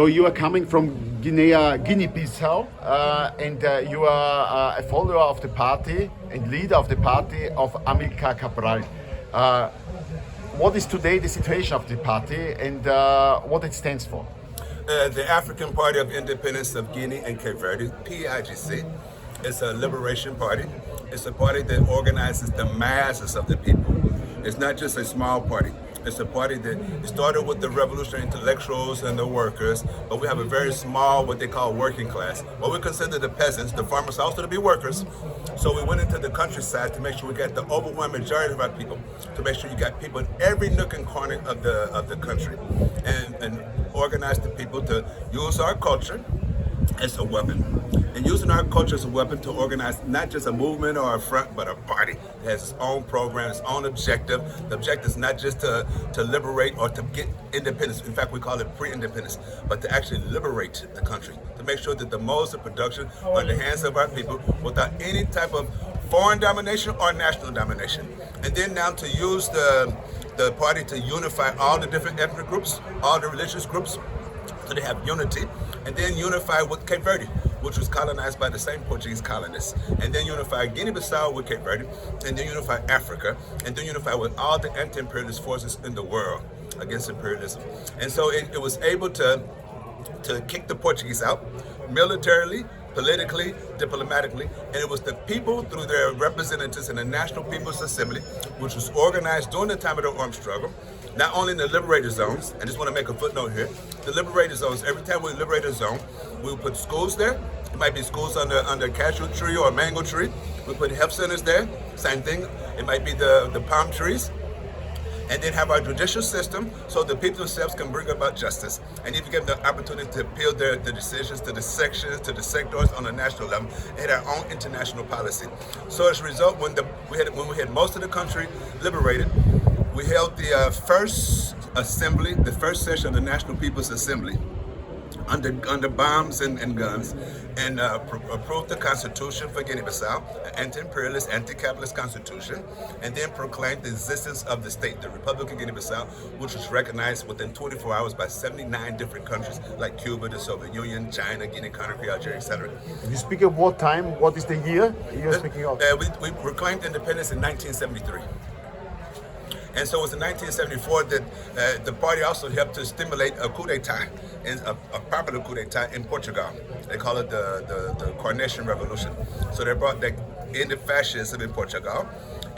So you are coming from Guinea Bissau, and you are a follower of the party and leader of the party of Amicar Cabral. What is today the situation of the party and what it stands for? The African Party of Independence of Guinea and Cape Verde, PAIGC, is a liberation party. It's a party that organizes the masses of the people. It's not just a small party. It's a party that started with the revolutionary intellectuals and the workers, but we have a very small, what they call working class. What we consider the peasants, the farmers also to be workers. So we went into the countryside to make sure we got the overwhelming majority of our people, to make sure you got people in every nook and corner of the country, and organize the people to use our culture as a weapon. And using our culture as a weapon to organize not just a movement or a front, but a party that has its own program, its own objective. The objective is not just to liberate or to get independence. In fact, we call it pre-independence, but to actually liberate the country, to make sure that the modes of production are in the hands of our people without any type of foreign domination or national domination. And then now to use the party to unify all the different ethnic groups, all the religious groups, so they have unity, and then unify with Cape Verde, which was colonized by the same Portuguese colonists, and then unify Guinea Bissau with Cape Verde, and then unify Africa, and then unify with all the anti-imperialist forces in the world against imperialism. And so it was able to kick the Portuguese out militarily, politically, diplomatically, and it was the people through their representatives in the National People's Assembly, which was organized during the time of the armed struggle, not only in the liberated zones. I just want to make a footnote here. The liberated zones, every time we liberate a zone, we would put schools there. It might be schools under a cashew tree or a mango tree. We put health centers there, same thing. It might be the palm trees. And then have our judicial system so the people themselves can bring about justice. And if you give them the opportunity to appeal the decisions to the sections, to the sectors on a national level, and our own international policy. So as a result, when we had most of the country liberated, we held the first assembly, the first session of the National People's Assembly, under bombs and guns, and approved the Constitution for Guinea-Bissau, an anti-imperialist, anti-capitalist constitution, and then proclaimed the existence of the state, the Republic of Guinea-Bissau, which was recognized within 24 hours by 79 different countries like Cuba, the Soviet Union, China, Guinea-Conakry, Algeria, etc. You speak of what time? What is the year you're speaking of? We proclaimed independence in 1973. And so it was in 1974 that the party also helped to stimulate a coup d'etat, a popular coup d'etat in Portugal. They call it the Coronation Revolution. So they brought that into fascism in Portugal.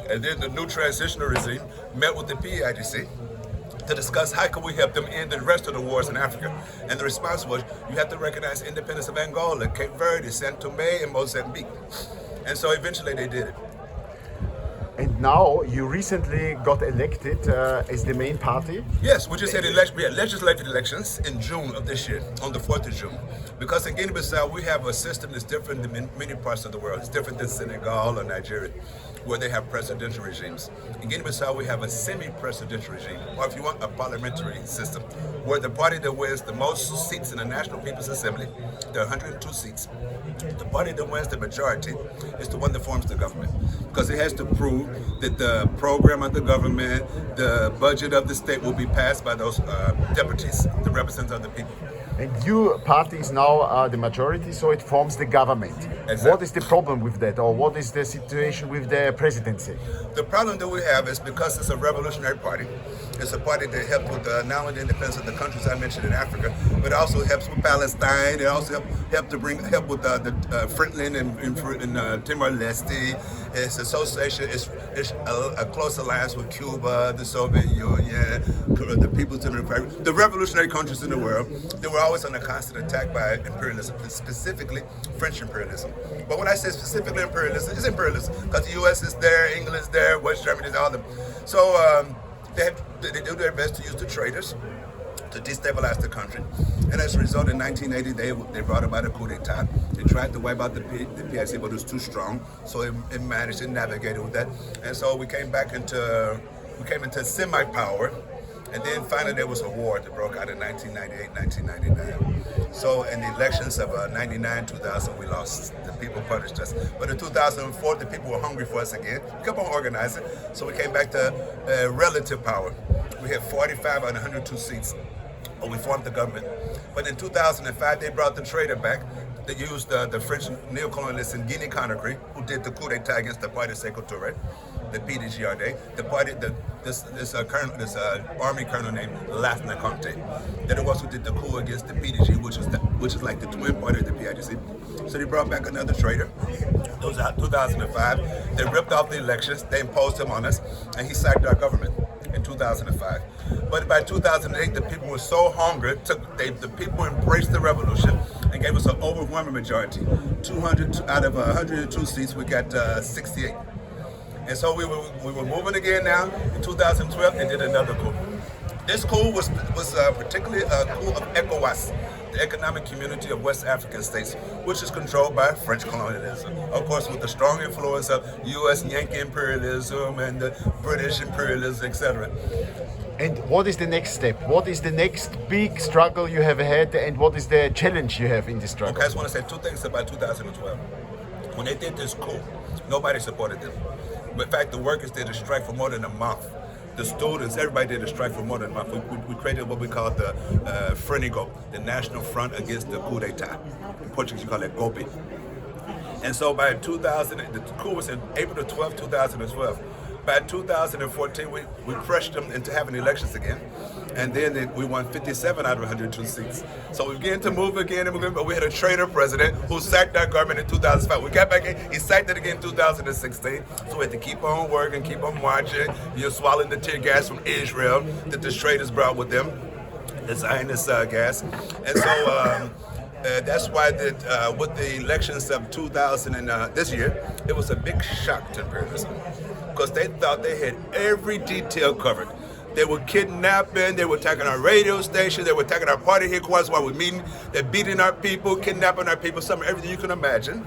And then the new transitional regime met with the PAIGC to discuss how can we help them end the rest of the wars in Africa. And the response was, you have to recognize independence of Angola, Cape Verde, Saint Tomé, and Mozambique. And so eventually they did it. And now you recently got elected as the main party? Yes, we just had legislative elections in June of this year, on the 4th of June. Because in Guinea-Bissau, we have a system that's different than many parts of the world. It's different than Senegal or Nigeria, where they have presidential regimes. In Guinea-Bissau, we have a semi-presidential regime, or if you want, a parliamentary system, where the party that wins the most seats in the National People's Assembly, there are 102 seats, the party that wins the majority is the one that forms the government, because it has to prove that the program of the government, the budget of the state will be passed by those deputies, the representatives of the people. And your party is now the majority, so it forms the government. Exactly. What is the problem with that, or what is the situation with the presidency? The problem that we have is because it's a revolutionary party. It's a party that helps with not only the independence of the countries I mentioned in Africa, but it also helps with Palestine. It also help with the Friendland and Timor-Leste. It's association. It's a close alliance with Cuba, the Soviet Union, the People's Democratic, the revolutionary countries in the world. They were always under constant attack by imperialism, specifically French imperialism. But when I say specifically imperialism, it's imperialism because the U.S. is there, England is there, West Germany is all of them. So they do their best to use the traitors to destabilize the country. And as a result, in 1980, they brought about a coup d'etat. They tried to wipe out the PIC, but it was too strong. So it managed to navigate with that. And so we came into semi-power. And then finally there was a war that broke out in 1998, 1999. So in the elections of 99, 2000, we lost. The people punished us. But in 2004, the people were hungry for us again. We kept on organizing. So we came back to relative power. We had 45 out of 102 seats. But we formed the government. But in 2005, they brought the traitor back. They used the French neocolonialists in Guinea Conakry, who did the coup d'etat against the Parti Sékou Touré, the PDGRD, the party, this army colonel named Lathna Conte. They're the ones who did the coup against the PDG, which is like the twin party of the PAIGC. So they brought back another traitor. That was out 2005. They ripped off the elections. They imposed him on us, and he sacked our government in 2005. But by 2008, the people were so hungry, the people embraced the revolution and gave us an overwhelming majority. 200 out of 102 seats, we got 68. And so we were moving again now in 2012 and did another coup. This coup was particularly a coup of ECOWAS, the Economic Community of West African States, which is controlled by French colonialism. Of course, with the strong influence of U.S. Yankee imperialism and the British imperialism, etc. And what is the next step? What is the next big struggle you have ahead, and what is the challenge you have in this struggle? Okay, I just want to say two things about 2012. When they did this coup, nobody supported them. But in fact, the workers did a strike for more than a month. The students, everybody did a strike for more than a month. We created what we call the Frenigo, the National Front Against the Coup d'etat. In Portuguese, you call it GOPI. And so by 2000, the coup was in April the 12th, 2012. By 2014, we crushed them into having elections again. And then we won 57 out of 102 seats. So we began to move again and again, but we had a traitor president who sacked our government in 2005. We got back in, he sacked it again in 2016. So we had to keep on working, keep on marching, swallowing the tear gas from Israel that the traitors brought with them, the Zionist gas. And so that's why with the elections of 2000 and this year, it was a big shock to imperialism, because they thought they had every detail covered. They were kidnapping, they were attacking our radio station, they were attacking our party headquarters while we're meeting, they're beating our people, kidnapping our people, everything you can imagine.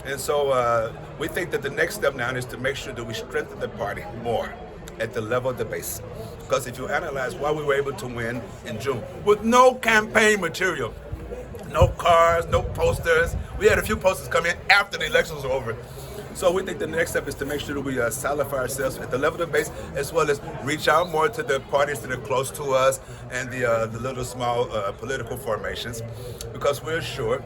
And so we think that the next step now is to make sure that we strengthen the party more at the level of the base. Because if you analyze why we were able to win in June with no campaign material, no cars, no posters. We had a few posters come in after the elections were over. So we think the next step is to make sure that we solidify ourselves at the level of the base, as well as reach out more to the parties that are close to us and the little small political formations, because we're sure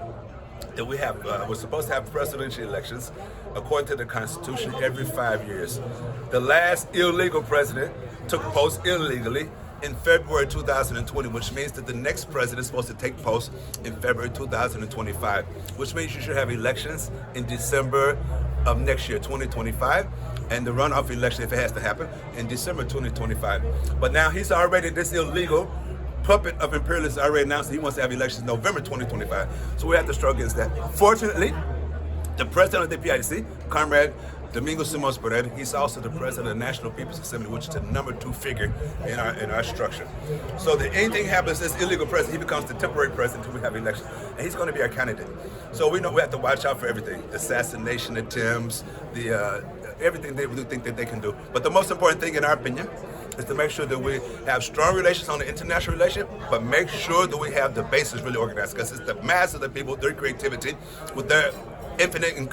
that we're supposed to have presidential elections according to the Constitution every 5 years. The last illegal president took post illegally in February 2020, which means that the next president is supposed to take post in February 2025, which means you should have elections in December of next year, 2025, and the runoff election, if it has to happen, in December 2025. But now he's already, this illegal puppet of imperialism already announced that he wants to have elections in November 2025. So we have to struggle against that. Fortunately, the president of the PAIGC, Comrade Domingo Simões Pereira, he's also the president of the National People's Assembly, which is the number 2 figure in our structure. So that anything happens, this illegal president, he becomes the temporary president until we have elections. And he's going to be our candidate. So we know we have to watch out for everything. The assassination attempts, everything they really think that they can do. But the most important thing, in our opinion, is to make sure that we have strong relations on the international relation, but make sure that we have the bases really organized, because it's the mass of the people, their creativity, with their infinite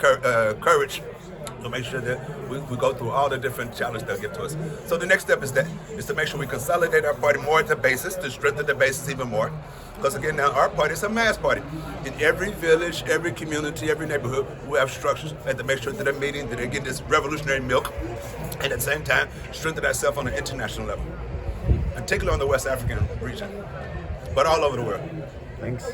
courage, to make sure that we go through all the different challenges they'll give to us. So the next step is to make sure we consolidate our party more at the basis, to strengthen the basis even more. Because again, now our party is a mass party. In every village, every community, every neighborhood, we have structures and to make sure that they're meeting, that they're getting this revolutionary milk, and at the same time, strengthen ourselves on an international level, particularly on the West African region, but all over the world. Thanks.